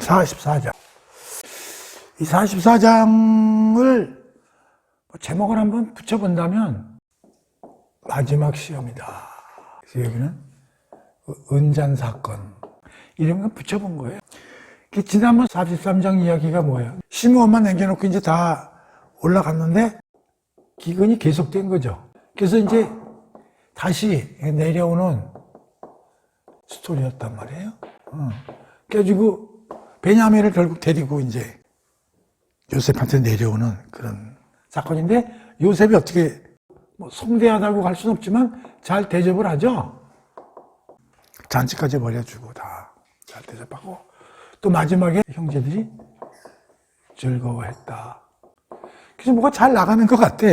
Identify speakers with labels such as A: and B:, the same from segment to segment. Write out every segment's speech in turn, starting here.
A: 44장. 이 44장을 제목을 한번 붙여본다면 마지막 시험이다. 그래서 여기는 은잔 사건 이런 거 붙여본 거예요. 지난번 43장 이야기가 뭐예요? 시므온만 남겨놓고 이제 다 올라갔는데 기근이 계속된 거죠. 그래서 이제 다시 내려오는 스토리였단 말이에요. 그래가지고 베냐민을 결국 데리고 이제 요셉한테 내려오는 그런 사건인데, 요셉이 어떻게 성대하다고 할 수는 없지만 잘 대접을 하죠. 잔치까지 벌여주고 다 잘 대접하고, 또 마지막에 형제들이 즐거워했다. 그래서 뭐가 잘 나가는 것 같아.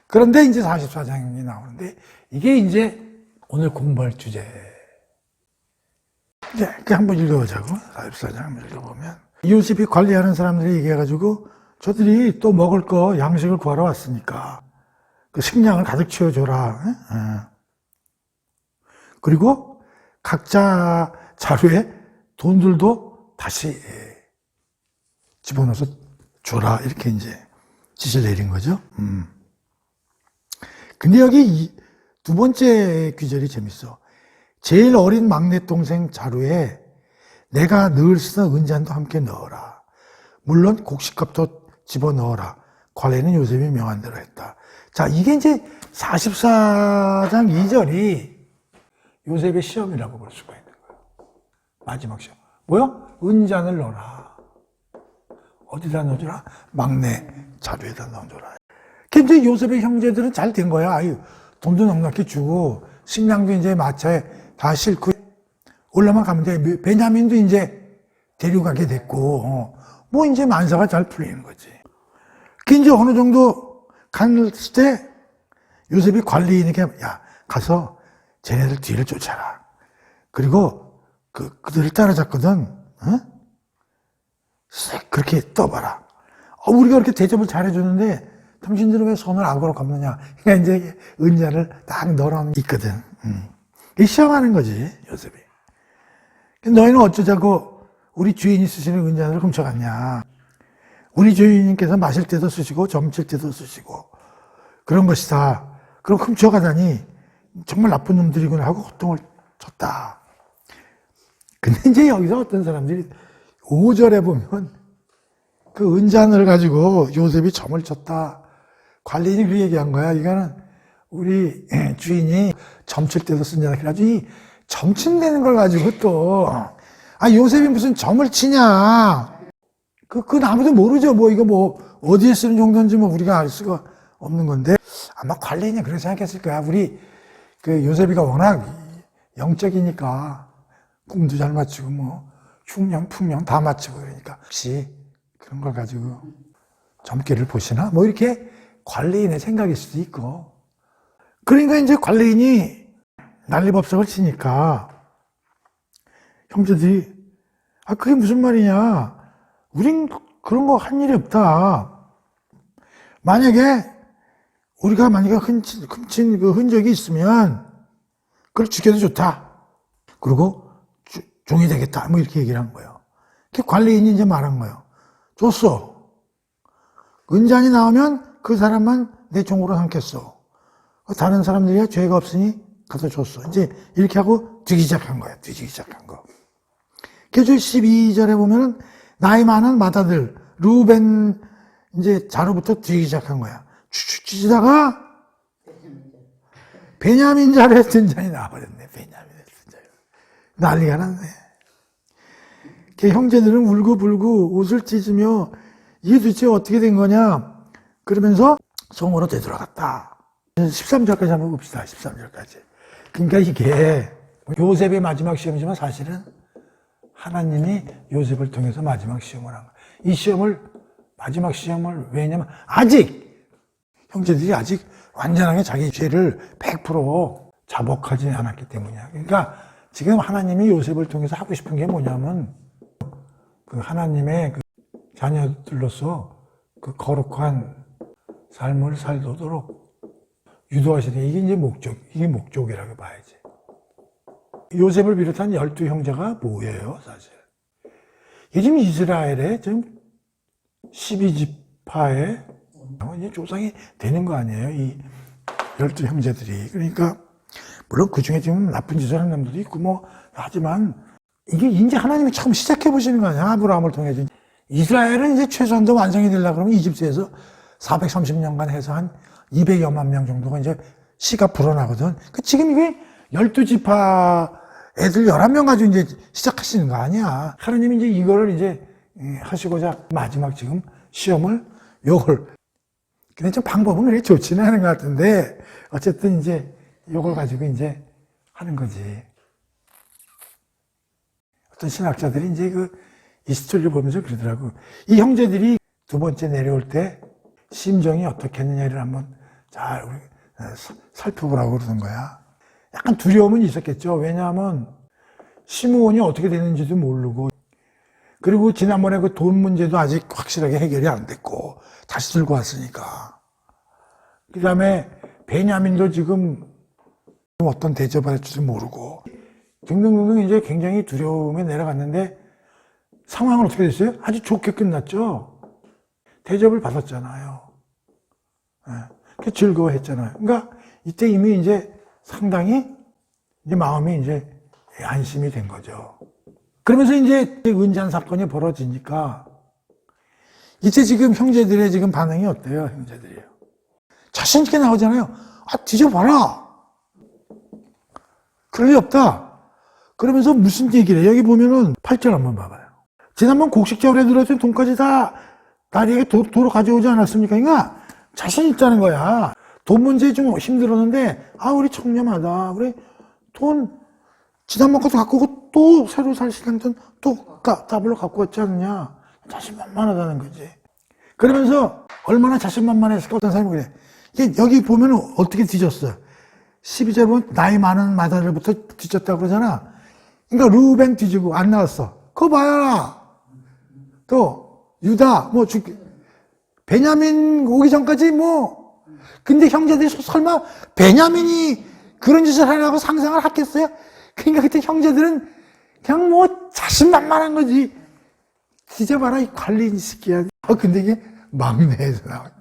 A: 그런데 이제 44장이 나오는데, 이게 이제 오늘 공부할 주제. 이제 한번 읽어보자고. 44장 한번 읽어보면, 요셉이 관리하는 사람들이 얘기해가지고, 저들이 또 먹을 거 양식을 구하러 왔으니까 그 식량을 가득 채워줘라. 그리고 각자 자루에 돈들도 다시 집어넣어서 줘라. 이렇게 이제 지시를 내린 거죠. 근데 여기 두 번째 귀절이 재밌어. 제일 어린 막내 동생 자루에 내가 늘 쓰던 은잔도 함께 넣어라. 물론 곡식값도 집어넣어라. 관리는 요셉이 명한 대로 했다. 자, 이게 이제 44장 2절이 요셉의 시험이라고 볼 수가 있는 거예요. 마지막 시험. 뭐야? 은잔을 넣어라. 어디다 넣어줘라? 막내 자루에다 넣어줘라. 근데 이제 요셉의 형제들은 잘 된 거야. 아유, 돈도 넉넉히 주고, 식량도 이제 마차에 다 싣고, 올라만 가면 돼. 베냐민도 이제 데려가게 됐고, 뭐 이제 만사가 잘 풀리는 거지. 그 이제 어느 정도 갔을 때 요셉이 관리인에게 야, 가서 쟤네들 뒤를 쫓아라. 그리고 그들을 따라잡거든. 쓱 그렇게 떠봐라. 우리가 그렇게 대접을 잘해주는데 당신들은 왜 손을 악으로 갚느냐. 그러니까 이제 은자를 딱 넣어놓은 있거든. 이 시험하는 거지, 요셉이. 너희는 어쩌자고 우리 주인이 쓰시는 은잔을 훔쳐갔냐. 우리 주인님께서 마실 때도 쓰시고 점칠 때도 쓰시고 그런 것이다. 그럼 훔쳐가다니 정말 나쁜 놈들이구나 하고 호통을 쳤다. 근데 이제 여기서 어떤 사람들이 5절에 보면 그 은잔을 가지고 요셉이 점을 쳤다. 관리인이 그 얘기한 거야. 이거는 우리 주인이 점칠 때도 쓴잖아. 그래가지고 이 점친다는 걸 가지고 또 요셉이 무슨 점을 치냐. 그건 아무도 모르죠. 이거 어디에 쓰는 정도인지 우리가 알 수가 없는 건데, 아마 관리인이 그렇게 생각했을 거야. 우리, 요셉이가 워낙 영적이니까, 꿈도 잘 맞추고, 흉령, 풍령 다 맞추고 그러니까, 혹시 그런 걸 가지고 점괘를 보시나? 이렇게 관리인의 생각일 수도 있고. 그러니까 이제 관리인이 난리법석을 치니까, 형제들이, 그게 무슨 말이냐. 우린 그런 거 한 일이 없다. 만약에 훔친 그 흔적이 있으면 그걸 죽여도 좋다. 그리고 종이 되겠다. 이렇게 얘기를 한 거예요. 관리인이 이제 말한 거예요. 줬어. 은잔이 나오면 그 사람만 내 종으로 삼겠어. 다른 사람들이야 죄가 없으니 가서 줬어. 이제 이렇게 하고 뒤지기 시작한 거야. 뒤지기 시작한 거. 그래서 12절에 보면은 나이 많은 맏아들 루벤 이제 자루부터 뒤지기 시작한 거야. 뒤지다가 베냐민 자루에 든 잔이 나와버렸네. 베냐민에 든 잔이 난리가 났네. 형제들은 울고불고 옷을 찢으며 이게 도대체 어떻게 된 거냐 그러면서 성으로 되돌아갔다. 13절까지 한번 봅시다. 13절까지. 그러니까 이게 요셉의 마지막 시험이지만 사실은 하나님이 요셉을 통해서 마지막 시험을 한 거예요. 이 시험을, 마지막 시험을, 왜냐면 형제들이 아직 완전하게 자기 죄를 100% 자복하지 않았기 때문이야. 그러니까 지금 하나님이 요셉을 통해서 하고 싶은 게 뭐냐면 하나님의 자녀들로서 거룩한 삶을 살도록 유도하시는 이게 이제 이게 목적이라고 봐야지. 요셉을 비롯한 12 형제가 뭐예요, 사실? 이게 지금 이스라엘의 지금 12지파의 이제 조상이 되는 거 아니에요? 이 12형제들이. 그러니까, 물론 그 중에 지금 나쁜 짓을 하는 놈들도 있고, 뭐, 하지만, 이게 이제 하나님이 처음 시작해 보시는 거 아니야? 아브라함을 통해. 이스라엘은 이제 최소한도 완성이 되려고 그러면 이집트에서 430년간 해서 한 200여만 명 정도가 이제 씨가 불어나거든. 지금 이게 12지파 애들 11명 가지고 이제 시작하시는 거 아니야. 하나님이 이제 이거를 이제 하시고자 마지막 지금 시험을 요걸. 근데 좀 방법은 그렇게 좋지는 않은 것 같은데, 어쨌든 이제 요걸 가지고 이제 하는 거지. 어떤 신학자들이 이제 이 스토리를 보면서 그러더라고. 이 형제들이 두 번째 내려올 때 심정이 어떻겠느냐를 한번 잘 살펴보라고 그러는 거야. 약간 두려움은 있었겠죠. 왜냐하면 시므온이 어떻게 되는지도 모르고, 그리고 지난번에 그 돈 문제도 아직 확실하게 해결이 안 됐고 다시 들고 왔으니까. 그 다음에 베냐민도 지금 어떤 대접을 할지도 모르고 등등등등 이제 굉장히 두려움에 내려갔는데 상황은 어떻게 됐어요? 아주 좋게 끝났죠. 대접을 받았잖아요. 네. 즐거워했잖아요. 그러니까 이때 이미 이제 상당히 이제 마음이 이제 안심이 된 거죠. 그러면서 이제 은잔 사건이 벌어지니까 이제 지금 형제들의 지금 반응이 어때요? 형제들이요. 자신 있게 나오잖아요. 뒤져봐라. 그럴 리 없다. 그러면서 무슨 얘기를 해요? 여기 보면은 8절 한번 봐봐요. 지난번 곡식자울에 들어있던 돈까지 다 나리에게 도로 가져오지 않았습니까? 그러니까 자신 있다는 거야. 돈 문제 좀 힘들었는데, 우리 청렴하다. 우리 돈 지난번 것도 갖고 오고 또 새로 살 시간 또 더블로 갖고 왔지 않느냐. 자신만만하다는 거지. 그러면서 얼마나 자신만만했을까? 어떤 사람이 그래. 여기 보면 어떻게 뒤졌어? 12절 보면 나이 많은 마다들부터 뒤졌다고 그러잖아. 그러니까 루벤 뒤지고 안 나왔어. 그거 봐라. 또 유다 베냐민 오기 전까지 근데 형제들이 설마 베냐민이 그런 짓을 하려고 상상을 하겠어요? 그러니까 그때 형제들은 그냥 자신만만한 거지. 뒤져봐라, 이 관리인 새끼야. 근데 이게 막내에서 나와.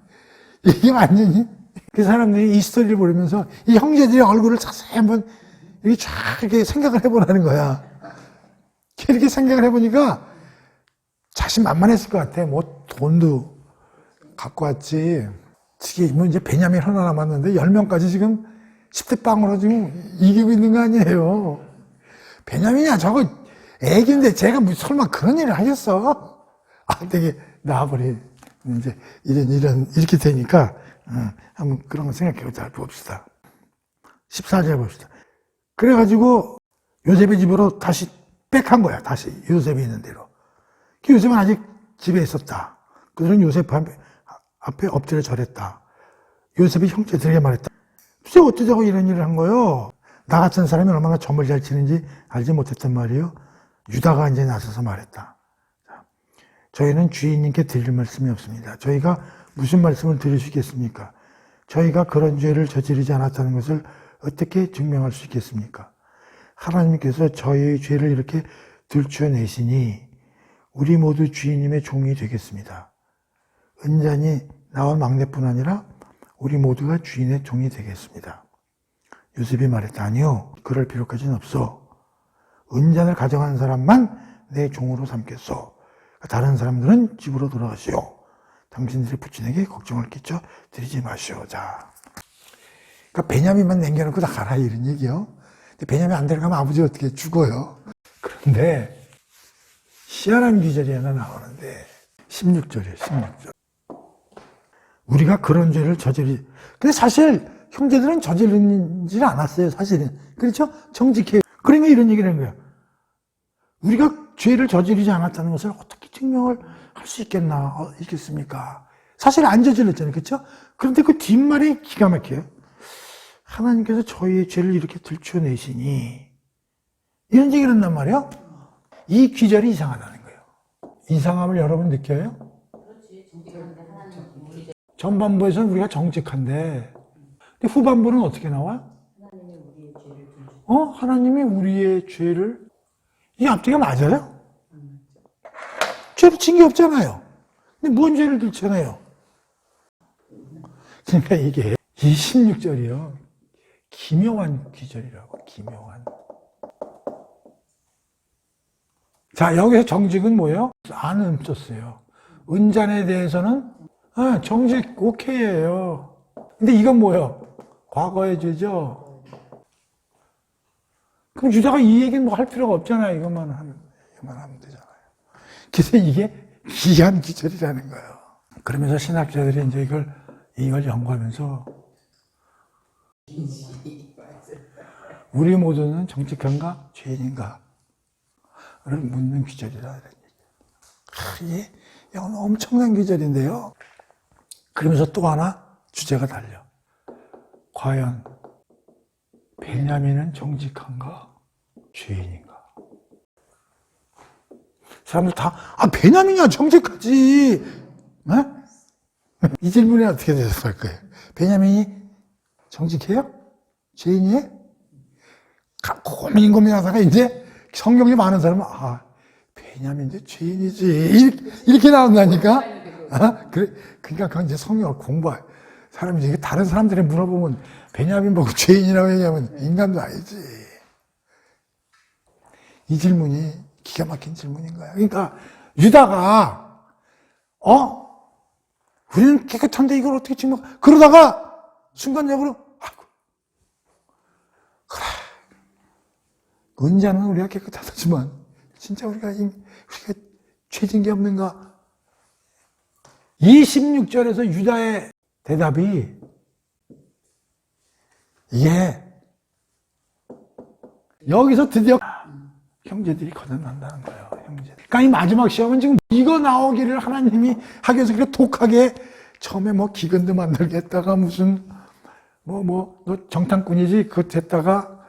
A: 이게 완전히, 그 사람들이 이 스토리를 보면서 이 형제들의 얼굴을 자세히 한번 이렇게 쫙 이렇게 생각을 해보라는 거야. 이렇게 생각을 해보니까 자신만만했을 것 같아. 돈도 갖고 왔지. 지금 이제 베냐민 하나 남았는데 10명까지 지금 10대 빵으로 지금 이기고 있는 거 아니에요. 베냐민이야, 저거 애기인데 제가 설마 그런 일을 하겠어? 되게 나와버리. 이제 이렇게 되니까, 한번 그런 거 생각해 봅시다. 14절 봅시다. 그래가지고 요셉의 집으로 다시 백한 거야. 다시 요셉이 있는 대로. 요셉은 아직 집에 있었다. 그들은 요셉 앞에 엎드려 절했다. 요셉이 형제들에게 말했다. 도대체 어쩌자고 이런 일을 한 거요? 나 같은 사람이 얼마나 점을 잘 치는지 알지 못했단 말이에요. 유다가 이제 나서서 말했다. 저희는 주인님께 드릴 말씀이 없습니다. 저희가 무슨 말씀을 드릴 수 있겠습니까? 저희가 그런 죄를 저지르지 않았다는 것을 어떻게 증명할 수 있겠습니까? 하나님께서 저희의 죄를 이렇게 들추어내시니 우리 모두 주인님의 종이 되겠습니다. 은잔이 나온 막내뿐 아니라 우리 모두가 주인의 종이 되겠습니다. 요셉이 말했다. 아니요, 그럴 필요까지는 없어. 은잔을 가져간 사람만 내 종으로 삼겠소. 다른 사람들은 집으로 돌아가시오. 당신들의 부친에게 걱정을 끼쳐 드리지 마시오. 자, 그러니까 베냐민만 남겨놓고 다 가라 이런 얘기요. 근데 베냐민 안 데려가면 아버지 어떻게 죽어요. 그런데 희한한 기절이 하나 나오는데 16절이에요. 16절. 우리가 그런 죄를 근데 사실 형제들은 저지르지는 않았어요. 사실은. 그렇죠? 정직해요. 그러니까 이런 얘기를 한 거야. 우리가 죄를 저지르지 않았다는 것을 어떻게 증명을 할 수 있겠습니까? 사실 안 저질렀잖아요. 그렇죠? 그런데 그 뒷말이 기가 막혀요. 하나님께서 저희의 죄를 이렇게 들춰내시니 이런 얘기를 한단 말이에요. 이 귀절이 이상하다는 거예요. 이상함을 여러분 느껴요? 전반부에서는 우리가 정직한데 후반부는 어떻게 나와? 하나님이 우리의 죄를 이 앞뒤가 맞아요? 죄를 진 게 없잖아요. 근데 뭔 죄를 들잖아요. 그러니까 이게 26절이요. 기묘한 기절이라고, 기묘한. 자, 여기서 정직은 뭐예요? 안 썼어요. 은잔에 대해서는 정직 오케이예요. 근데 이건 뭐예요? 과거의 죄죠. 그럼 유다가 이 얘기는 뭐 할 필요가 없잖아요. 이것만 하면 되잖아요. 그래서 이게 기한 기절이라는 거예요. 그러면서 신학자들이 이제 이걸 연구하면서 우리 모두는 정직한가? 죄인인가? 를 묻는 기절이라. 이게 엄청난 기절인데요. 그러면서 또 하나 주제가 달려. 과연 베냐민은 정직한가? 죄인인가? 사람들 다, 베냐민이야, 정직하지. 이 질문이 어떻게 되셨을 거예요? 베냐민이 정직해요? 죄인이에요? 고민하다가 이제 성경이 많은 사람은, 베냐민도 죄인이지. 이렇게 나온다니까? 그러니까 그건 이제 성경을 공부해. 사람이 이제 다른 사람들이 물어보면, 베냐민 보고 죄인이라고 얘기하면 인간도 아니지. 이 질문이 기가 막힌 질문인 거야. 그러니까, 유다가, 우리는 깨끗한데 이걸 어떻게 증명, 그러다가, 순간적으로, 그래. 은자는 우리가 깨끗하다지만, 진짜 우리가 죄진 게 없는가? 26절에서 유다의 대답이, 이게, 여기서 드디어 형제들이 거듭난다는 거예요, 형제. 그러니까 이 마지막 시험은 지금 이거 나오기를 하나님이 하기 위해서 그렇게 독하게, 처음에 기근도 만들겠다가 무슨, 너 정탐꾼이지? 그거 됐다가,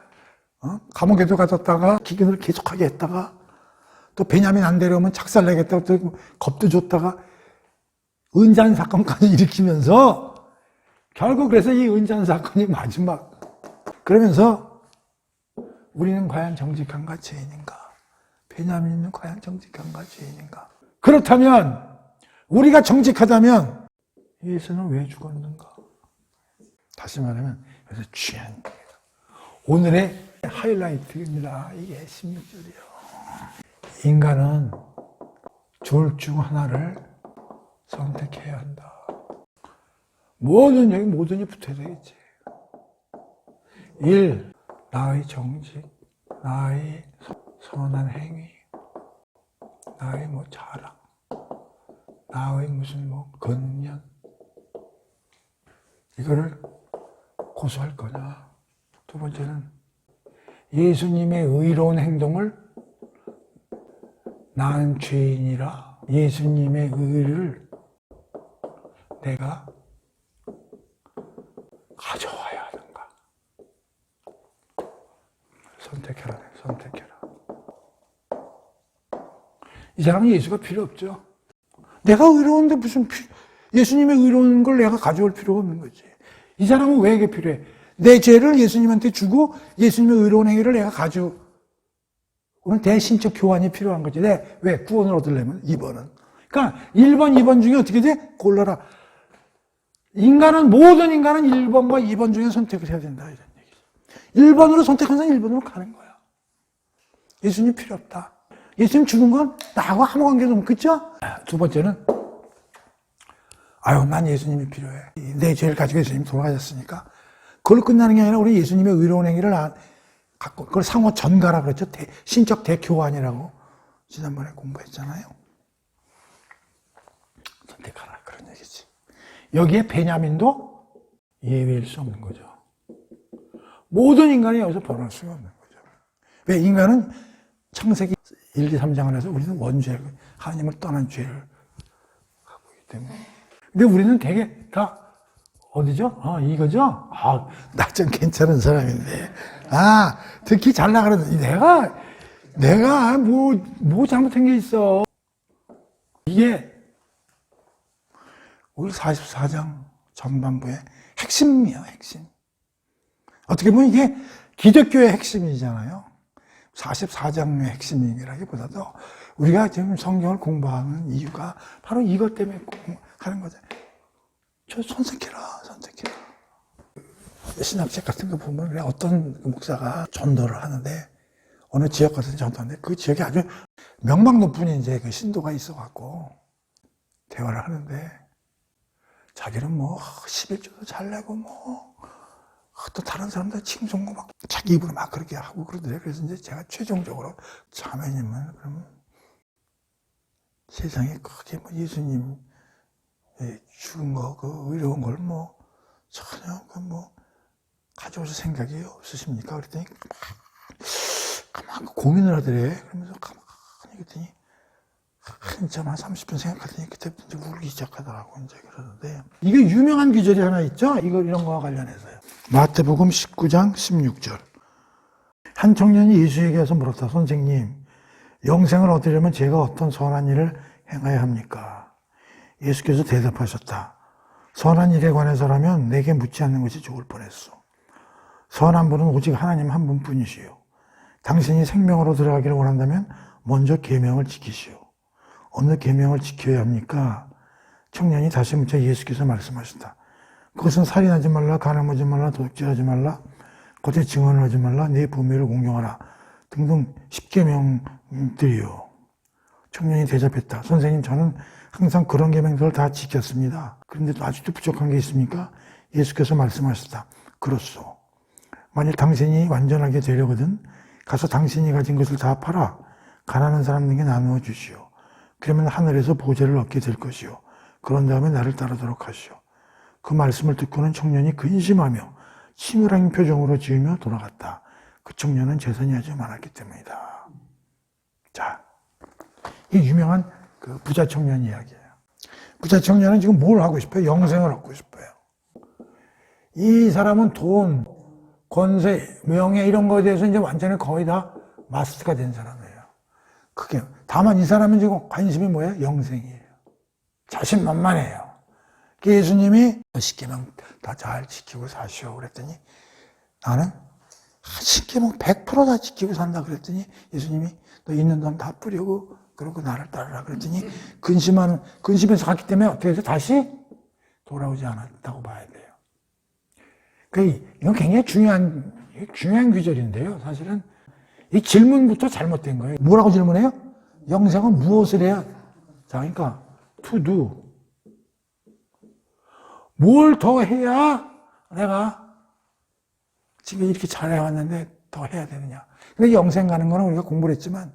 A: 감옥에도 가뒀다가 기근을 계속하게 했다가 또 베냐민 안 데려오면 작살내겠다고 또 겁도 줬다가 은잔 사건까지 일으키면서 결국 그래서 이 은잔 사건이 마지막. 그러면서 우리는 과연 정직한가 죄인인가? 베냐민은 과연 정직한가 죄인인가? 그렇다면 우리가 정직하다면 예수는 왜 죽었는가? 다시 말하면 그래서 취한 오늘의 하이라이트입니다. 이게 16절이에요. 인간은 둘 중 하나를 선택해야 한다. 모든이 붙어야 되겠지. 1. 나의 정직, 나의 선한 행위, 나의 자랑, 나의 무슨 근면. 이거를 고수할 거냐. 두 번째는 예수님의 의로운 행동을 나는 죄인이라 예수님의 의를 내가 가져와야 하는가. 선택해라. 이 사람은 예수가 필요 없죠. 내가 의로운데 예수님의 의로운 걸 내가 가져올 필요가 없는 거지. 이 사람은 왜 이게 필요해? 내 죄를 예수님한테 주고 예수님의 의로운 행위를 내가 가져오는 대신적 교환이 필요한 거지. 왜? 구원을 얻으려면 2번은. 그러니까 1번, 2번 중에 어떻게 돼? 골라라. 모든 인간은 1번과 2번 중에 선택을 해야 된다. 이런 얘기죠. 1번으로 선택한 사람은 1번으로 가는 거야. 예수님 필요 없다. 예수님 죽은 건 나하고 아무 관계도 없는, 그쵸? 두 번째는, 난 예수님이 필요해. 내 죄를 가지고 예수님이 돌아가셨으니까. 그걸로 끝나는 게 아니라 우리 예수님의 의로운 행위를 갖고, 그걸 상호 전가라 그랬죠. 신적 대교환이라고 지난번에 공부했잖아요. 선택하라. 그런 얘기지. 여기에 베냐민도 예외일 수 없는 거죠. 모든 인간이 여기서 벗어날 수가 없는 거죠. 왜? 인간은 창세기 1, 2, 3장 안에서 우리는 원죄, 하나님을 떠난 죄를 갖고 있기 때문에. 근데 우리는 되게 다 어디죠? 이거죠? 나 좀 괜찮은 사람인데. 특히 잘 나가는, 내가 뭐 잘못한 게 있어. 이게, 우리 44장 전반부의 핵심이에요, 핵심. 어떻게 보면 이게 기독교의 핵심이잖아요. 44장의 핵심이라기보다도 우리가 지금 성경을 공부하는 이유가 바로 이것 때문에 하는 거죠. 저 손색해라. 신학책 같은 거 보면 어떤 목사가 전도를 하는데 어느 지역 같은 전도하는데 그 지역에 아주 명망 높은 이제 그 신도가 있어갖고 대화를 하는데 자기는 뭐 11조도 잘 내고 뭐 또 다른 사람들 칭송고 막 자기 입으로 막 그렇게 하고 그러더래요. 그래서 이제 제가 최종적으로 자매님은 그러면 세상에 크게 뭐 예수님 죽은 거 그 이런 걸 뭐 전혀 그 뭐 가져오실 생각이 없으십니까? 그랬더니 가만 고민을 하더래. 그러면서 가만히 그랬더니 한참 한 30분 생각하더니 그때부터 이제 울기 시작하더라고 이제 그러는데 이게 유명한 귀절이 하나 있죠. 이런 거와 관련해서요. 마태복음 19장 16절. 한 청년이 예수에게 와서 물었다. 선생님, 영생을 얻으려면 제가 어떤 선한 일을 행해야 합니까? 예수께서 대답하셨다. 선한 일에 관해서라면 내게 묻지 않는 것이 좋을 뻔했어. 선한 분은 오직 하나님 한 분뿐이시오. 당신이 생명으로 들어가기를 원한다면 먼저 계명을 지키시오. 어느 계명을 지켜야 합니까? 청년이 다시 묻자 예수께서 말씀하셨다. 그것은 살인하지 말라, 간음하지 말라, 도둑질하지 말라, 거짓 증언을 하지 말라, 내 부모를 공경하라 등등 10계명들이요. 청년이 대답했다. 선생님, 저는 항상 그런 계명들을 다 지켰습니다. 그런데 또 아직도 부족한 게 있습니까? 예수께서 말씀하셨다. 그렇소. 만일 당신이 완전하게 되려거든 가서 당신이 가진 것을 다 팔아 가난한 사람들에게 나누어 주시오. 그러면 하늘에서 보좌를 얻게 될 것이오. 그런 다음에 나를 따르도록 하시오. 그 말씀을 듣고는 청년이 근심하며 치밀한 표정으로 지으며 돌아갔다. 그 청년은 재산이 아주 많았기 때문이다. 자, 이 유명한 그 부자 청년 이야기예요. 부자 청년은 지금 뭘 하고 싶어요? 영생을 얻고 싶어요. 이 사람은 돈, 권세, 명예 이런 거에 대해서 이제 완전히 거의 다 마스터가 된 사람이에요. 그게 다만 이 사람은 지금 관심이 뭐예요? 영생이에요. 자신만만해요. 예수님이 10계명 다 잘 지키고 사시오 그랬더니 나는 10계명 100%다 지키고 산다 그랬더니 예수님이 너 있는 돈 다 뿌리고 그러고 나를 따르라 그랬더니 근심해서 갔기 때문에 어떻게 해서 다시 돌아오지 않았다고 봐야 돼요. 이건 굉장히 중요한 귀절인데요. 사실은 이 질문부터 잘못된 거예요. 뭐라고 질문해요? 영생은 무엇을 해야? 자, 그러니까 to do. 뭘 더 해야 내가 지금 이렇게 잘해왔는데 더 해야 되느냐. 근데 영생 가는 거는 우리가 공부를 했지만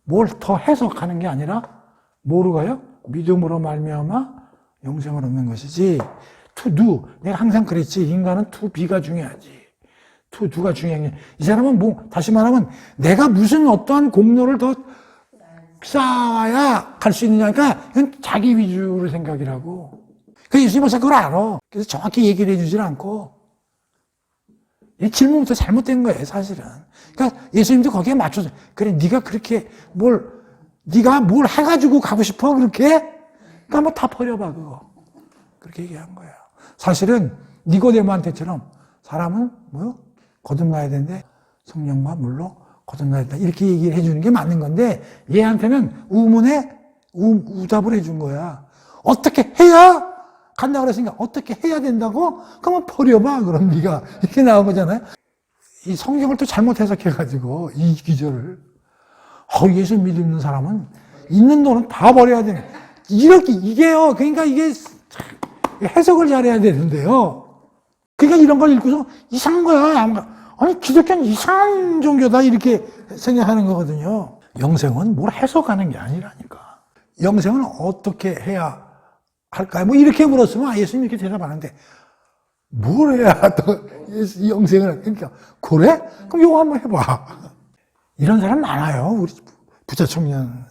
A: 뭘 더 해서 가는 게 아니라 뭐로 가요? 믿음으로 말미암아 영생을 얻는 것이지. to do. 내가 항상 그랬지. 인간은 to be가 중요하지. to do가 중요한 게. 이 사람은 뭐, 다시 말하면 내가 무슨 어떠한 공로를 더 쌓아야 갈 수 있느냐니까 그건 자기 위주로 생각이라고. 그래서 예수님은 그걸 알아. 그래서 정확히 얘기를 해주질 않고. 이 질문부터 잘못된 거예요, 사실은. 그러니까 예수님도 거기에 맞춰서, 그래, 네가 그렇게 네가 뭘 해가지고 가고 싶어, 그렇게? 그러니까 뭐 다 버려봐, 그거. 그렇게 얘기한 거예요. 사실은 니고데모한테처럼 사람은 뭐요? 거듭나야 되는데 성령과 물로 거듭나야 된다. 이렇게 얘기를 해주는 게 맞는 건데 얘한테는 우답을 해준 거야. 어떻게 해야 간다고 그랬으니까 어떻게 해야 된다고? 그러면 버려봐. 그럼 네가 이렇게 나온 거잖아요. 이 성경을 또 잘못 해석해가지고 이 기절을 예수 믿는 사람은 있는 돈은 다 버려야 되네. 이게요. 그러니까 이게 해석을 잘해야 되는데요. 그러니까 이런 걸 읽고서 이상한 거야. 아니 기독교는 이상한 종교다 이렇게 생각하는 거거든요. 영생은 뭘 해석하는 게 아니라니까. 영생은 어떻게 해야 할까요? 뭐 이렇게 물었으면 예수님이 이렇게 대답하는데 뭘 해야 또 영생을 그러니까 그래? 그럼 이거 한번 해봐. 이런 사람 많아요. 우리 부자 청년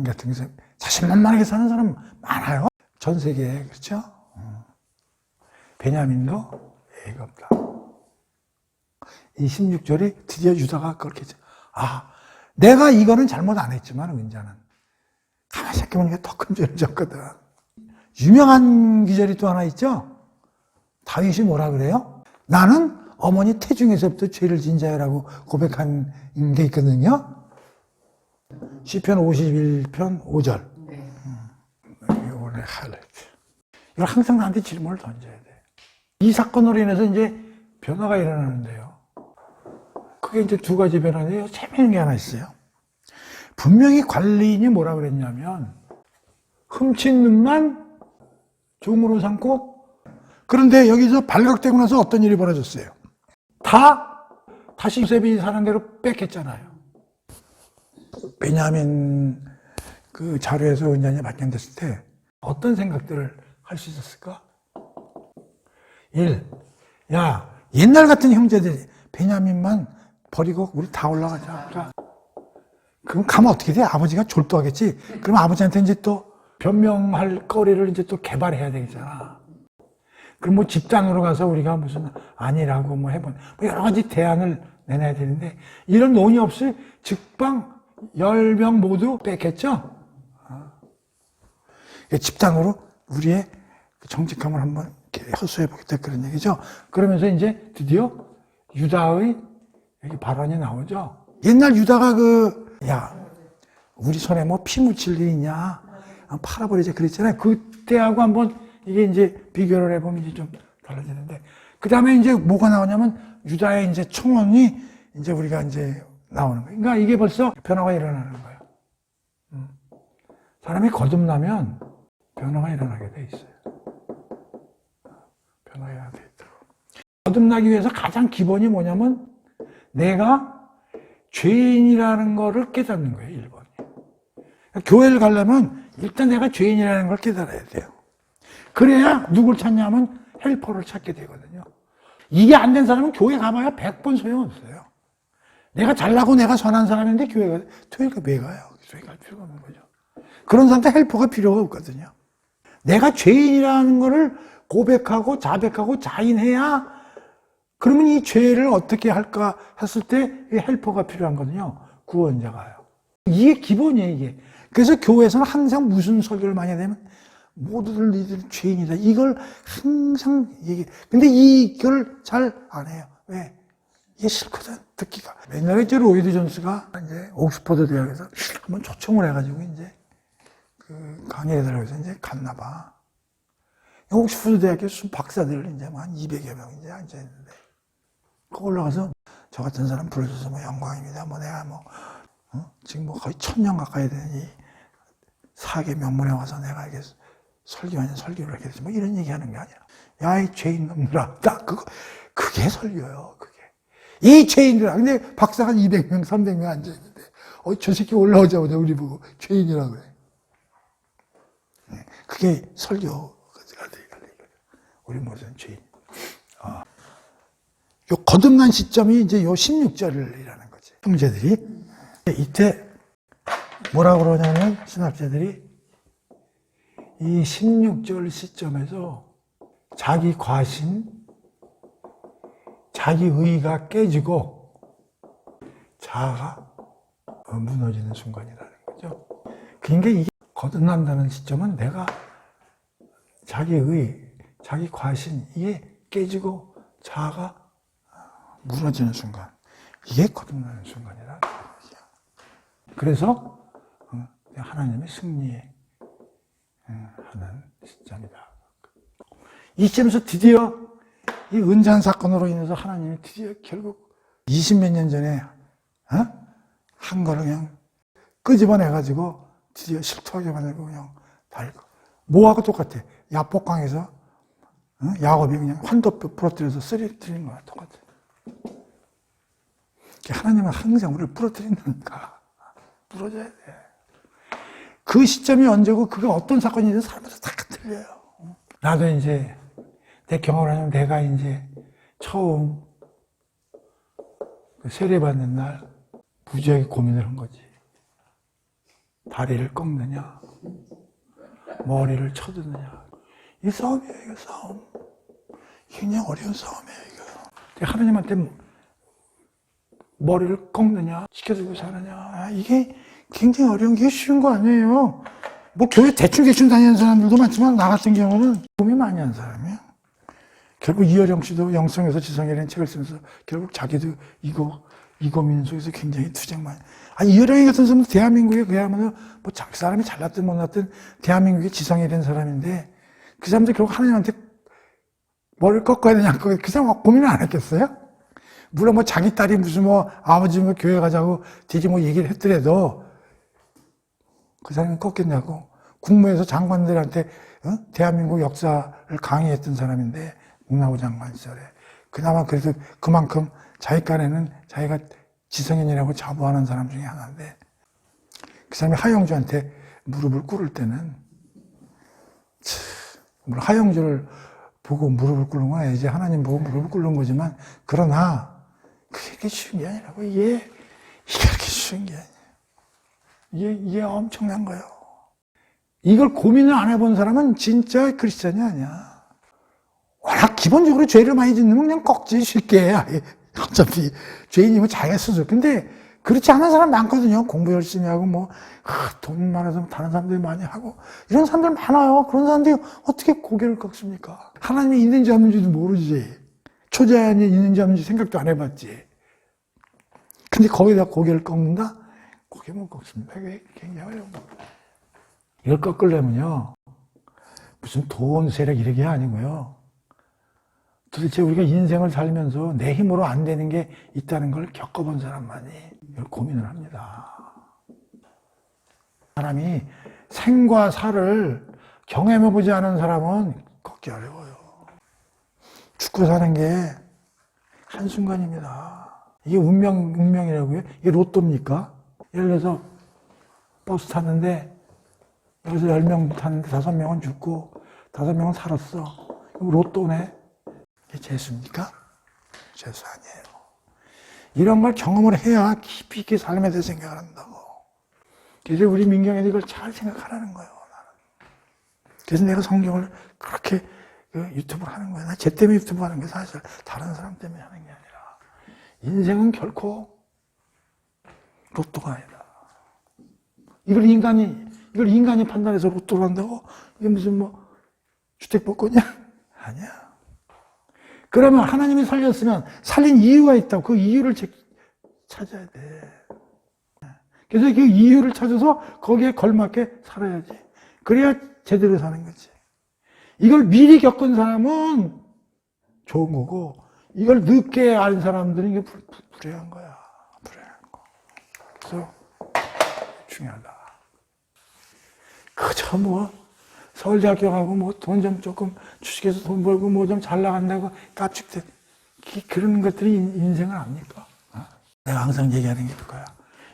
A: 같은 경우 자신만만하게 사는 사람 많아요. 전 세계에 그렇죠? 베냐민도 예의가 없다. 이 16절이 드디어 유다가 그렇게 내가 이거는 잘못 안 했지만 은자는 가만히 생각해보니까 더 큰 죄를 졌거든. 유명한 기절이 또 하나 있죠? 다윗이 뭐라 그래요? 나는 어머니 태중에서부터 죄를 진 자라고 고백한 게 있거든요. 시편 51편 5절.
B: 네.
A: 이거 원래 하이라이트. 이걸 항상 나한테 질문을 던져야 돼. 이 사건으로 인해서 이제 변화가 일어나는데요. 그게 이제 두 가지 변화인데요. 재미있는 게 하나 있어요. 분명히 관리인이 뭐라 그랬냐면, 훔친 눈만 종으로 삼고, 그런데 여기서 발각되고 나서 어떤 일이 벌어졌어요? 다시 요셉이 사는 대로 뺏겼잖아요. 베냐민 그 자료에서 은연이 발견됐을 때 어떤 생각들을 할 수 있었을까? 1. 야, 옛날 같은 형제들이 베냐민만 버리고 우리 다 올라가자. 그럼 가면 어떻게 돼? 아버지가 졸도하겠지? 그럼 아버지한테 이제 또 변명할 거리를 이제 또 개발해야 되겠잖아. 그럼 뭐 집단으로 가서 우리가 무슨 아니라고 뭐 해본, 뭐 여러 가지 대안을 내놔야 되는데, 이런 논의 없이 직방 10명 모두 뺏겠죠? 집단으로 우리의 정직함을 한번 허수해 보겠다 그런 얘기죠. 그러면서 이제 드디어 유다의 여기 발언이 나오죠. 옛날 유다가 야, 우리 손에 뭐 피 묻힐 일 있냐? 팔아버리자 그랬잖아요. 그때하고 한번 이게 이제 비교를 해보면 이제 좀 달라지는데, 그 다음에 이제 뭐가 나오냐면 유다의 이제 총언이 이제 우리가 이제 나오는 거예요. 그러니까 이게 벌써 변화가 일어나는 거예요. 사람이 거듭나면 변화가 일어나게 돼 있어요. 변화가 일어나게 돼 있더라고. 거듭나기 위해서 가장 기본이 뭐냐면 내가 죄인이라는 거를 깨닫는 거예요. 1번이. 교회를 가려면 일단 내가 죄인이라는 걸 깨달아야 돼요. 그래야 누굴 찾냐면 헬퍼를 찾게 되거든요. 이게 안 된 사람은 교회 가봐야 100번 소용없어요. 내가 잘나고 내가 선한 사람인데 교회가 왜 가요? 교회 갈 필요가 없는 거죠. 그런 사람한테 헬퍼가 필요가 없거든요. 내가 죄인이라는 거를 고백하고 자백하고 자인해야, 그러면 이 죄를 어떻게 할까 했을 때 헬퍼가 필요한 거거든요. 구원자가요. 이게 기본이에요, 이게. 그래서 교회에서는 항상 무슨 설교를 많이 하냐면 모두들 니들 죄인이다. 이걸 항상 얘기해. 근데 이걸 잘 안 해요. 왜? 이게 싫거든, 듣기가. 옛날에 이제 로이드 존스가 이제 옥스퍼드 대학에서 한번 초청을 해가지고 이제 그 강의해달라고 해서 이제 갔나 봐. 옥스퍼드 대학에 박사들 이제 한 200여 명 이제 앉아있는데, 그 올라가서 저 같은 사람 불러줘서 뭐 영광입니다. 뭐 내가 지금 뭐 거의 1000년 가까이 되는 이 사계 명문에 와서 내가 이게 설교하는 설교를 하게 되지 뭐 이런 얘기 하는 게 아니라, 야, 이 죄인 놈들아. 딱 그게 설교요, 그게. 이 죄인들아. 근데 박사가 200명, 300명 앉아있는데, 저 새끼 올라오자마자 우리 보고 죄인이라고 그래. 그게 설교. 우리 모르는 죄인. 요 거듭난 시점이 이제 요 16절이라는 거지. 형제들이. 이때 뭐라고 그러냐면, 신학자들이 이 16절 시점에서 자기 과신, 자기 의가 깨지고 자아가 무너지는 순간이라는 거죠. 그러니까 이게 거듭난다는 시점은 내가 자기 의, 자기 과신, 이게 깨지고 자아가 무너지는 순간. 이게 거듭나는 순간이라는 거죠. 그래서 하나님의 승리에 하는 시점이다. 이 시점에서 드디어 이 은잔 사건으로 인해서 하나님이 드디어 결국 20몇 년 전에 한 거를 그냥 끄집어내가지고 드디어 실토하게 만들고 그냥 달고. 뭐하고 똑같아. 야복강에서 야곱이 그냥 환도뼈 부러뜨려서 쓰러뜨리는 거랑 똑같아. 하나님은 항상 우리를 부러뜨린다니까. 부러져야 돼. 그 시점이 언제고 그게 어떤 사건이든 사람마다 다 틀려요. 나도 이제 내 경험을 하면 내가 이제 처음 세례받는 날 무지하게 고민을 한 거지. 다리를 꺾느냐, 머리를 쳐드느냐. 이 싸움이에요, 이거 싸움. 이게 그냥 어려운 싸움이에요, 이거. 하나님한테 머리를 꺾느냐, 지켜주고 사느냐. 이게 굉장히 어려운 게 쉬운 거 아니에요. 뭐 교회 대충 다니는 사람들도 많지만 나 같은 경우는 고민 많이 한 사람이에요. 결국 이어령 씨도 영성에서 지성이라는 책을 쓰면서 결국 자기도 이거 민속에서 굉장히 투쟁만. 아니, 이어령이 같은 사람은 대한민국에 그야말로 뭐 자기 사람이 잘났든 못났든 대한민국의 지성이 된 사람인데 그 사람들 결국 하나님한테 뭐를 꺾어야 되냐, 그 사람 고민을 안 했겠어요? 물론 뭐 자기 딸이 무슨 뭐 아버지 뭐 교회 가자고 되게 뭐 얘기를 했더라도 그 사람이 꺾겠냐고. 국무에서 장관들한테 대한민국 역사를 강의했던 사람인데 문화부 장관 시절에 그나마 그래도 그만큼 자기 깐에는 자기가 지성인이라고 자부하는 사람 중에 하나인데 그 사람이 하영주한테 무릎을 꿇을 때는 물론 하영주를 보고 무릎을 꿇는 건 아니지 하나님 보고 무릎을 꿇는 거지만 그러나 그게 쉬운 게 아니라고 이게 그렇게 쉬운 게 아니에요. 이게 엄청난 거예요. 이걸 고민을 안 해본 사람은 진짜 크리스찬이 아니야. 워낙 기본적으로 죄를 많이 짓는 건 그냥 꺾지 쉽게. 어차피 죄인이면 자기가 스스로. 근데 그렇지 않은 사람 많거든요. 공부 열심히 하고 돈 많아서 다른 사람들이 많이 하고 이런 사람들 많아요. 그런 사람들이 어떻게 고개를 꺾습니까? 하나님이 있는지 없는지도 모르지. 초자연이 있는지 없는지 생각도 안 해봤지. 근데 거기다 고개를 꺾는다? 고개 못 꺾습니다. 이게 굉장히 어려운 겁니다. 이걸 꺾으려면요, 무슨 돈, 세력 이런 게 아니고요. 도대체 우리가 인생을 살면서 내 힘으로 안 되는 게 있다는 걸 겪어본 사람만이 이걸 고민을 합니다. 사람이 생과 사를 경험해보지 않은 사람은 꺾기 어려워요. 죽고 사는 게 한순간입니다. 이게 운명이라고요? 이게 로또입니까? 예를 들어서 버스 탔는데 여기서 10명 탔는데 5명은 죽고 5명은 살았어. 그럼 로또네. 이게 재수입니까? 재수 아니에요. 이런 걸 경험을 해야 깊이 있게 삶에 대해 생각을 한다고. 그래서 우리 민경애들 이걸 잘 생각하라는 거예요. 나는. 그래서 내가 성경을 그렇게 유튜브를 하는 거예요. 나 쟤 때문에 유튜브 하는 게 사실 다른 사람 때문에 하는 게 아니라 인생은 결코 로또가 아니다. 이걸 인간이 판단해서 로또를 한다고? 이게 무슨 주택복권이야? 아니야. 그러면 하나님이 살렸으면 살린 이유가 있다고. 그 이유를 찾아야 돼. 그래서 그 이유를 찾아서 거기에 걸맞게 살아야지. 그래야 제대로 사는 거지. 이걸 미리 겪은 사람은 좋은 거고, 이걸 늦게 알 사람들은 이게 불행한 거야. 불행한 거. 그래서 중요하다. 그저 서울대학교 가고 돈 좀 조금 주식해서 돈 벌고 좀 잘 나간다고 깝죽대. 그런 것들이 인생을 압니까? 내가 항상 얘기하는 게 그거야.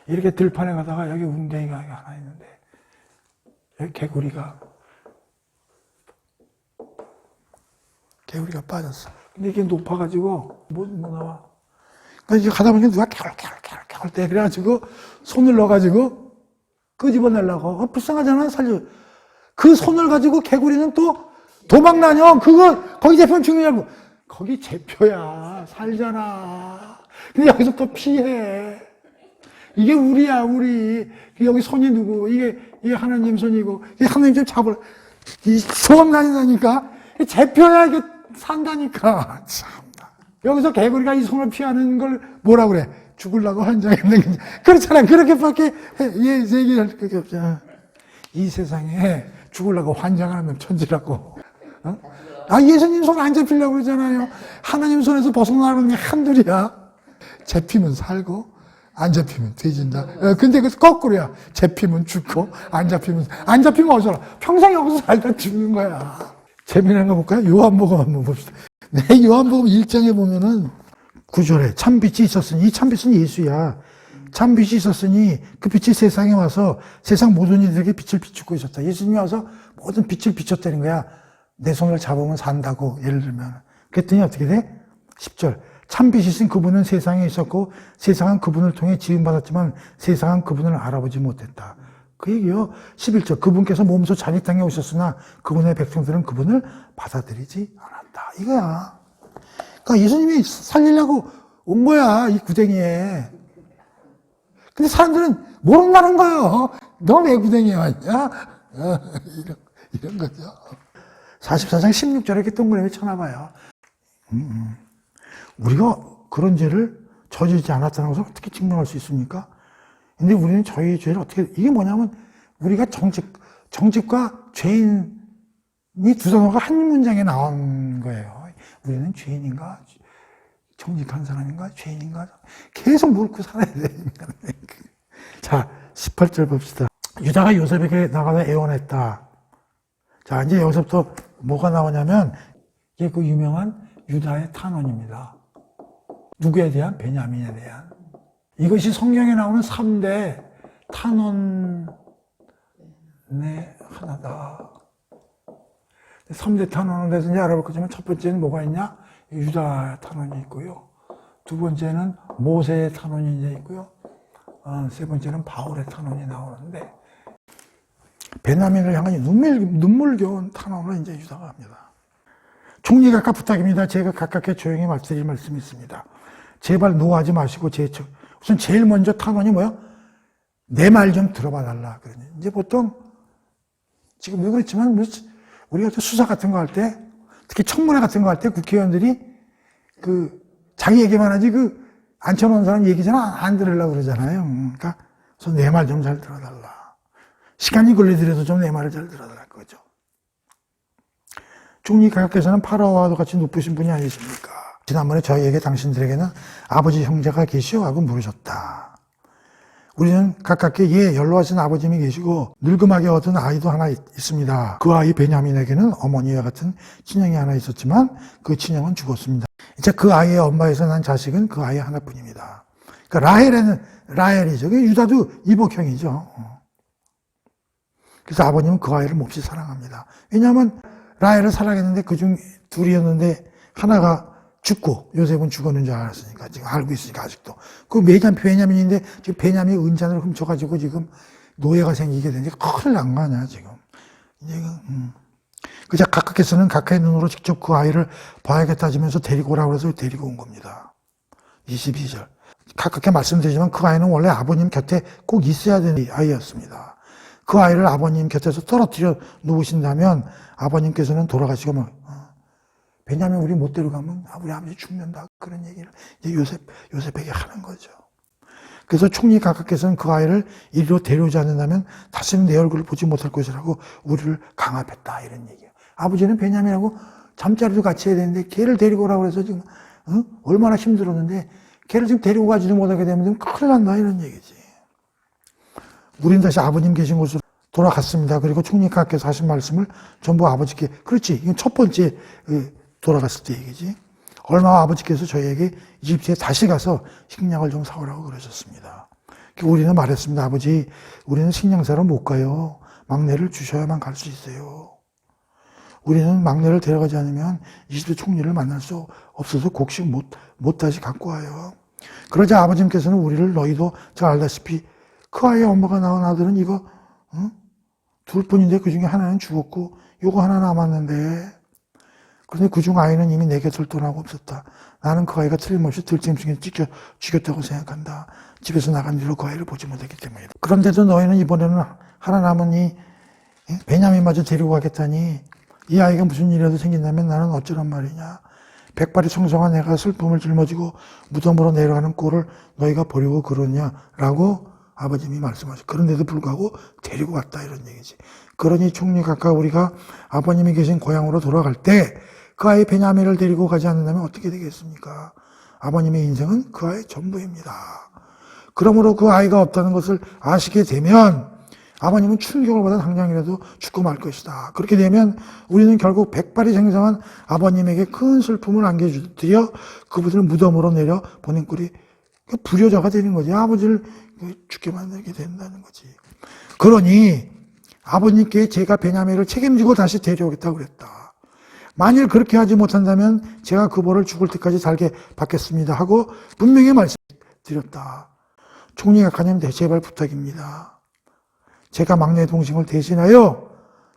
A: 이렇게 들판에 가다가 여기 웅덩이가 하나 있는데 여기 개구리가 빠졌어. 근데 이게 높아가지고 못 나와. 그러니까 이제 가다 보니까 누가 개굴 때 그래가지고 손을 넣어가지고 끄집어내려고. 불쌍하잖아. 살려. 그 손을 가지고 개구리는 또 도망다녀. 거기 잡히면 죽느냐고. 거기 제표야. 살잖아. 근데 여기서 또 피해. 이게 우리야, 우리. 여기 손이 누구? 이게 하나님 손이고, 이게 하나님 좀 도망다닌다니까? 제표야, 이게 산다니까. 참나. 여기서 개구리가 이 손을 피하는 걸 뭐라 그래? 죽으려고 환장했는 게. 그렇잖아. 그렇게밖에 얘기할 게 없잖아. 이 세상에 죽으려고 환장하는 천지라고. 예수님 손 안 잡히려고 그러잖아요. 하나님 손에서 벗어나는 게 한둘이야. 잡히면 살고, 안 잡히면 돼진다. 근데 그 거꾸로야. 잡히면 죽고, 안 잡히면 어디서 살아? 평생 여기서 살다 죽는 거야. 재미난 거 볼까요? 요한복음 한번 봅시다. 네, 요한복음 1장에 보면은 9절에 참빛이 있었으니, 이 참빛은 예수야. 참빛이 있었으니 그 빛이 세상에 와서 세상 모든 이들에게 빛을 비추고 있었다. 예수님이 와서 모든 빛을 비췄다는 거야. 내 손을 잡으면 산다고, 예를 들면. 그랬더니 어떻게 돼? 10절. 참빛이신 그분은 세상에 있었고 세상은 그분을 통해 지음받았지만 세상은 그분을 알아보지 못했다. 그 얘기요. 11절. 그분께서 몸소 자기 땅에 오셨으나 그분의 백성들은 그분을 받아들이지 않았다. 이거야. 그러니까 예수님이 살리려고 온 거야, 이 구덩이에. 근데 사람들은 모른다는 거예요. 너 왜 구덩이에 왔냐? 이런 거죠. 44장 16절에 이렇게 동그라미 쳐놔봐요. 우리가 그런 죄를 저지르지 않았다는 것을 어떻게 증명할 수 있습니까? 근데 우리는 저희 죄를 어떻게, 이게 뭐냐면 우리가 정직과 죄인이 두 단어가 한 문장에 나온 거예요. 우리는 죄인인가? 정직한 사람인가? 죄인인가? 계속 묻고 살아야 되니까. 자, 18절 봅시다. 유다가 요셉에게 나가서 애원했다. 자, 이제 여기서부터 뭐가 나오냐면, 이게 그 유명한 유다의 탄원입니다. 누구에 대한? 베냐민에 대한. 이것이 성경에 나오는 3대 탄원의 하나다. 3대 탄원은 그래서 이제 알아볼 거지만 첫 번째는 뭐가 있냐? 유다 탄원이 있고요. 두 번째는 모세의 탄원이 이제 있고요. 세 번째는 바울의 탄원이 나오는데, 베냐민을 향한 눈물겨운 탄원을 이제 유다가 합니다. 총리 각각 부탁입니다. 제가 가깝게 조용히 말씀드릴 말씀이 있습니다. 제발 노하지 마시고, 우선 제일 먼저 탄원이 뭐야? 내 말 좀 들어봐 달라. 그러니 이제 보통, 지금 왜 그렇지만, 우리가 수사 같은 거 할 때, 특히 청문회 같은 거 할 때 국회의원들이 자기 얘기만 하지 앉혀놓은 사람 얘기 잘 안 들으려고 그러잖아요. 그러니까, 그래서 내 말 좀 잘 들어달라. 시간이 걸리더라도 좀 내 말을 잘 들어달라. 그거죠. 총리 각각께서는 파라오와도 같이 높으신 분이 아니십니까? 지난번에 저희에게 당신들에게는 아버지 형제가 계시오? 하고 물으셨다. 우리는 가깝게 연로하신 아버님이 계시고 늙음하게 얻은 아이도 하나 있습니다. 그 아이 베냐민에게는 어머니와 같은 친형이 하나 있었지만 그 친형은 죽었습니다. 이제 그 아이의 엄마에서 난 자식은 그 아이 하나뿐입니다. 그러니까 라헬이죠. 유다도 이복형이죠. 그래서 아버님은 그 아이를 몹시 사랑합니다. 왜냐하면 라헬을 사랑했는데 그중 둘이었는데 하나가 죽고 요셉은 죽었는 줄 알았으니까 지금 알고 있으니까 아직도 그 베냐민인데 지금 베냐민이 은잔을 훔쳐가지고 지금 노예가 생기게 되니까 큰일 난 거 아니야 지금. 그자 각각께서는 각각의 눈으로 직접 그 아이를 봐야겠다 하면서 데리고 오라고 해서 데리고 온 겁니다. 22절. 각각께 말씀드리지만 그 아이는 원래 아버님 곁에 꼭 있어야 되는 아이였습니다. 그 아이를 아버님 곁에서 떨어뜨려 놓으신다면 아버님께서는 돌아가시고 베냐민 우리 못 데려가면 우리 아버지 죽는다. 그런 얘기를 이제 요셉에게 하는 거죠. 그래서 총리 각각께서는 그 아이를 이리로 데려오지 않는다면 다시는 내 얼굴을 보지 못할 것이라고 우리를 강압했다. 이런 얘기예요. 아버지는 베냐민하고 잠자리도 같이 해야 되는데 걔를 데리고 오라고 해서 지금 얼마나 힘들었는데 걔를 지금 데리고 가지도 못하게 되면 큰일 난다. 이런 얘기지. 우리는 다시 아버님 계신 곳으로 돌아갔습니다. 그리고 총리 각각께서 하신 말씀을 전부 아버지께 그렇지. 이건 첫 번째 돌아갔을 때 얘기지. 얼마 아버지께서 저희에게 이집트에 다시 가서 식량을 좀 사오라고 그러셨습니다. 우리는 말했습니다. 아버지, 우리는 식량 사러 못 가요. 막내를 주셔야만 갈 수 있어요. 우리는 막내를 데려가지 않으면 이집트 총리를 만날 수 없어서 곡식 못 다시 갖고 와요. 그러자 아버님께서는 우리를 너희도 잘 알다시피 그 아이의 엄마가 낳은 아들은 이거 둘뿐인데 그중에 하나는 죽었고 요거 하나 남았는데 그런데 그중 아이는 이미 내 곁을 떠나고 없었다. 나는 그 아이가 틀림없이 들짐승에 죽였다고 생각한다. 집에서 나간 뒤로 그 아이를 보지 못했기 때문이다. 그런데도 너희는 이번에는 하나 남은 이 베냐민마저 데리고 가겠다니 이 아이가 무슨 일이라도 생긴다면 나는 어쩌란 말이냐. 백발이 청성한 내가 슬픔을 짊어지고 무덤으로 내려가는 꼴을 너희가 보려고 그러냐라고 아버님이 말씀하셨어요. 그런데도 불구하고 데리고 갔다 이런 얘기지. 그러니 총리 각각 우리가 아버님이 계신 고향으로 돌아갈 때 그 아이 베냐민을 데리고 가지 않는다면 어떻게 되겠습니까? 아버님의 인생은 그 아이의 전부입니다. 그러므로 그 아이가 없다는 것을 아시게 되면 아버님은 충격을 받아 당장이라도 죽고 말 것이다. 그렇게 되면 우리는 결국 백발이 생성한 아버님에게 큰 슬픔을 안겨드려 그분을 무덤으로 내려 보낸 꼴이 불효자가 되는 거지. 아버지를 죽게 만들게 된다는 거지. 그러니 아버님께 제가 베냐민을 책임지고 다시 데려오겠다고 그랬다. 만일 그렇게 하지 못한다면 제가 그 벌을 죽을 때까지 살게 받겠습니다 하고 분명히 말씀드렸다. 총리 각하님 제발 부탁입니다. 제가 막내 동생을 대신하여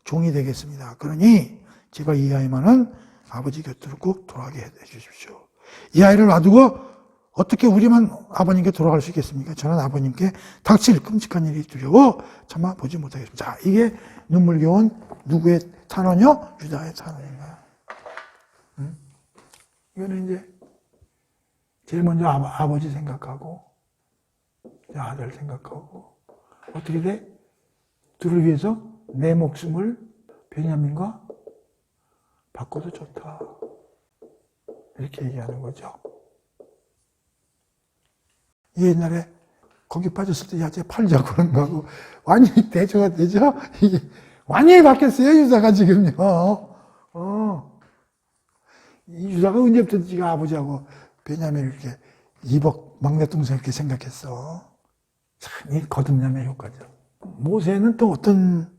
A: 종이 되겠습니다. 그러니 제발 이 아이만은 아버지 곁으로 꼭 돌아가게 해주십시오. 이 아이를 놔두고 어떻게 우리만 아버님께 돌아갈 수 있겠습니까? 저는 아버님께 닥칠 끔찍한 일이 두려워 차마 보지 못하겠습니다. 자, 이게 눈물겨운 누구의 탄원이요? 유다의 탄원인가요? 이거는 이제 제일 먼저 아버지 생각하고 아들 생각하고 어떻게 돼? 둘을 위해서 내 목숨을 베냐민과 바꿔도 좋다. 이렇게 얘기하는 거죠. 옛날에 거기 빠졌을 때 야채 팔자고 그런 거하고 완전히 대조가 되죠? 이게 완전히 바뀌었어요, 유다가 지금요. 이 유다가 언제부터 지가 아버지하고 베냐민을 이렇게 이복 막내 동생 이렇게 생각했어. 참, 이 거듭남의 효과죠. 모세는 또 어떤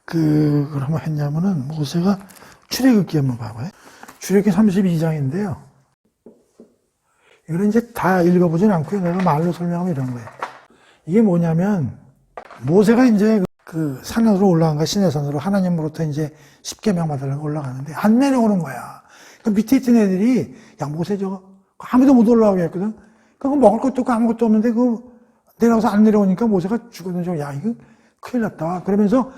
A: 그걸 한번 했냐면은 모세가 출애굽기 한번 봐봐요. 출애굽기 32장인데요. 이걸 이제 다 읽어보진 않고요. 내가 말로 설명하면 이런 거예요. 이게 뭐냐면 모세가 이제 그 산으로 올라간 거야. 시내산으로 하나님으로부터 이제 10계명 받으려고 올라가는데 안 내려오는 거야. 그 밑에 있던 애들이 야 모세 저거 아무도 못 올라오게 했거든. 그거 먹을 것도 없고 아무것도 없는데 그 내려와서 안 내려오니까 모세가 죽었는지 야 이거 큰일 났다. 그러면서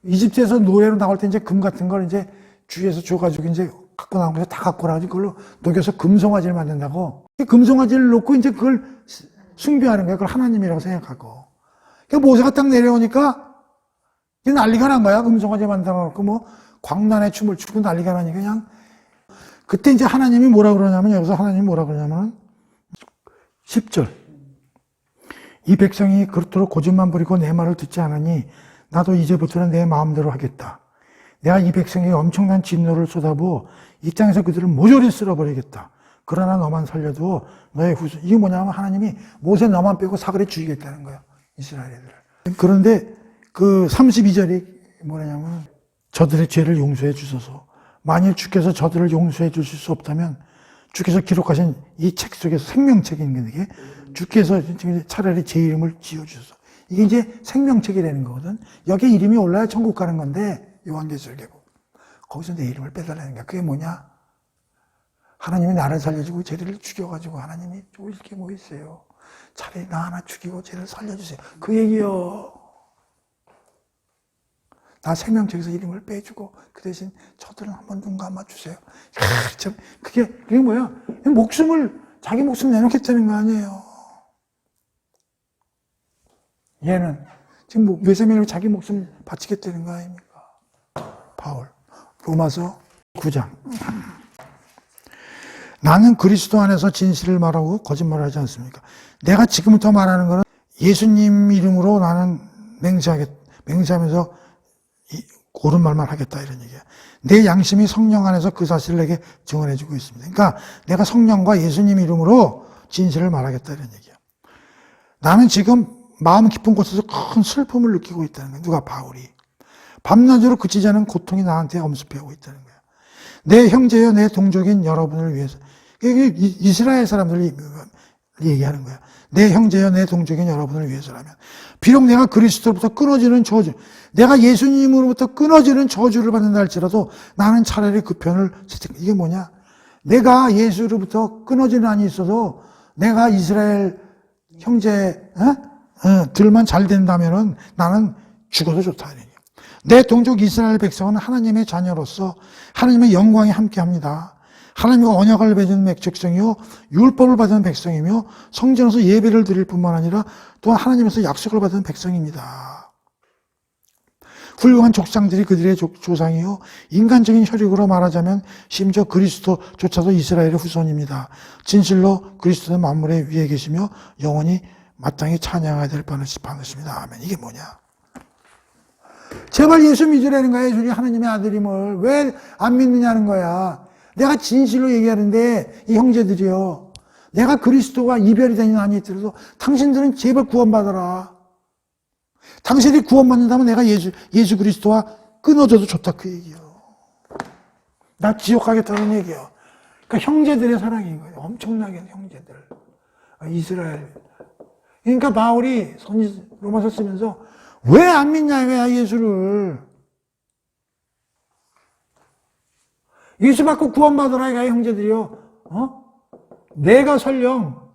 A: 이집트에서 노예로 나올 때 이제 금 같은 걸 이제 주위에서 줘가지고 이제 갖고 나온 거서 다 갖고 나가지고 그걸로 녹여서 금송아지를 만든다고. 금송아지를 놓고 이제 그걸 숭배하는 거야. 그걸 하나님이라고 생각하고. 그러니까 모세가 딱 내려오니까 난리가 난 거야. 금송아지 만들어 놓고 뭐 광란의 춤을 추고 난리가 나니까 그냥 그때 이제 하나님이 뭐라 그러냐면 여기서 하나님이 뭐라 그러냐면 10절. 이 백성이 그렇도록 고집만 부리고 내 말을 듣지 않으니 나도 이제부터는 내 마음대로 하겠다. 내가 이 백성에게 엄청난 진노를 쏟아부어 이 땅에서 그들을 모조리 쓸어버리겠다. 그러나 너만 살려두어 너의 후손. 이게 뭐냐면 하나님이 모세 너만 빼고 사그리 죽이겠다는 거야. 이스라엘 애들을. 그런데 그 32절이 뭐냐면 저들의 죄를 용서해 주소서. 만일 주께서 저들을 용서해 주실 수 없다면 주께서 기록하신 이 책 속에서 생명책인 게 주께서 차라리 제 이름을 지어주소서. 이게 이제 생명책이라는 거거든. 여기 이름이 올라야 천국 가는 건데 요한계시록에 거기서 내 이름을 빼달라는 거야. 그게 뭐냐? 하나님이 나를 살려주고 쟤를 죽여가지고 하나님이 죽일 게 뭐 있어요. 차라리 나 하나 죽이고 쟤를 살려주세요. 그 얘기요. 나 생명책에서 이름을 빼주고 그 대신 저들은 한번 눈 감아주세요. 참 그게 뭐야? 목숨을 자기 목숨 내놓겠다는 거 아니에요. 얘는 지금 메세멜로 자기 목숨 바치겠다는 거 아닙니까? 바울 로마서 9장. 나는 그리스도 안에서 진실을 말하고 거짓말을 하지 않습니까? 내가 지금부터 말하는 것은 예수님 이름으로 나는 맹세하면서 옳은 말만 하겠다 이런 얘기야. 내 양심이 성령 안에서 그 사실을 내게 증언해주고 있습니다. 그러니까 내가 성령과 예수님 이름으로 진실을 말하겠다 이런 얘기야. 나는 지금 마음 깊은 곳에서 큰 슬픔을 느끼고 있다는 거야. 누가? 바울이. 밤낮으로 그치지 않은 고통이 나한테 엄습해오고 있다는 거야. 내 형제여 내 동족인 여러분을 위해서. 이게 이스라엘 사람들이 얘기하는 거야. 내 형제여 내 동족인 여러분을 위해서라면. 비록 내가 그리스도로부터 끊어지는 저주, 내가 예수님으로부터 끊어지는 저주를 받는다 할지라도 나는 차라리 그 편을 선택해. 이게 뭐냐? 내가 예수로부터 끊어지는 한이 있어도 내가 이스라엘 형제들만 잘 된다면은 나는 죽어도 좋다. 내 동족 이스라엘 백성은 하나님의 자녀로서 하나님의 영광에 함께합니다. 하나님과 언약을 맺은 백성이요 율법을 받은 백성이며 성전에서 예배를 드릴 뿐만 아니라 또한 하나님에서 약속을 받은 백성입니다. 훌륭한 족상들이 그들의 조상이요 인간적인 혈육으로 말하자면 심지어 그리스도조차도 이스라엘의 후손입니다. 진실로 그리스도는 만물의 위에 계시며 영원히 마땅히 찬양해야 될 바것입니다. 아멘. 이게 뭐냐? 제발 예수 믿으라는 거야. 예수님이 하나님의 아들임을. 왜 안 믿느냐는 거야. 내가 진실로 얘기하는데 이 형제들이요. 내가 그리스도와 이별이 되는 한이 있더라도 당신들은 제발 구원받아라. 당신이 구원받는다면 내가 예수 그리스도와 끊어져도 좋다 그 얘기요. 나 지옥 가겠다는 얘기요. 그러니까 형제들의 사랑인 거예요. 엄청나게 형제들. 이스라엘. 그러니까 바울이 로마서 쓰면서 왜 안 믿냐 이거야 예수를. 예수 받고 구원받으라 이거야 형제들이요. 내가 설령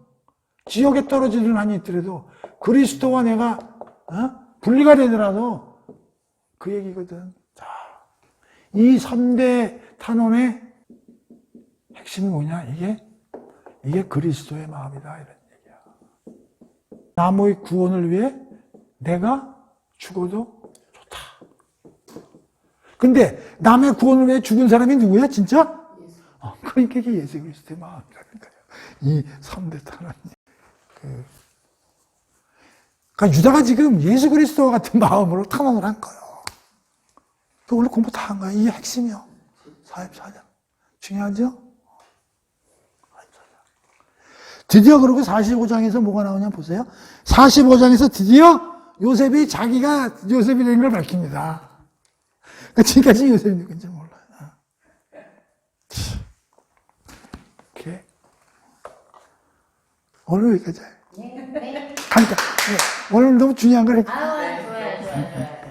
A: 지옥에 떨어지는 한이 있더라도 그리스도와 내가 분리가 되더라도 그 얘기거든. 자, 이 3대 탄원의 핵심이 뭐냐? 이게 그리스도의 마음이다. 이런 얘기야. 남의 구원을 위해 내가 죽어도 좋다. 근데 남의 구원을 위해 죽은 사람이 누구야, 진짜? 그러니까 이게 예수 그리스도의 마음이라니까요. 이 3대 탄원이. 그러니까 유다가 지금 예수 그리스도와 같은 마음으로 탄원을 한 거예요. 오늘 공부 다 한 거야. 이게 핵심이요. 44장. 중요하죠? 드디어 그리고 45장에서 뭐가 나오냐 보세요. 45장에서 드디어 요셉이 자기가 요셉이 된 걸 밝힙니다. 그러니까 지금까지 요셉이 누군지 몰라요. 이렇게. 오늘 여기까지. 그러니까 오늘 너무 중요한 걸 했죠.
B: 좋아요.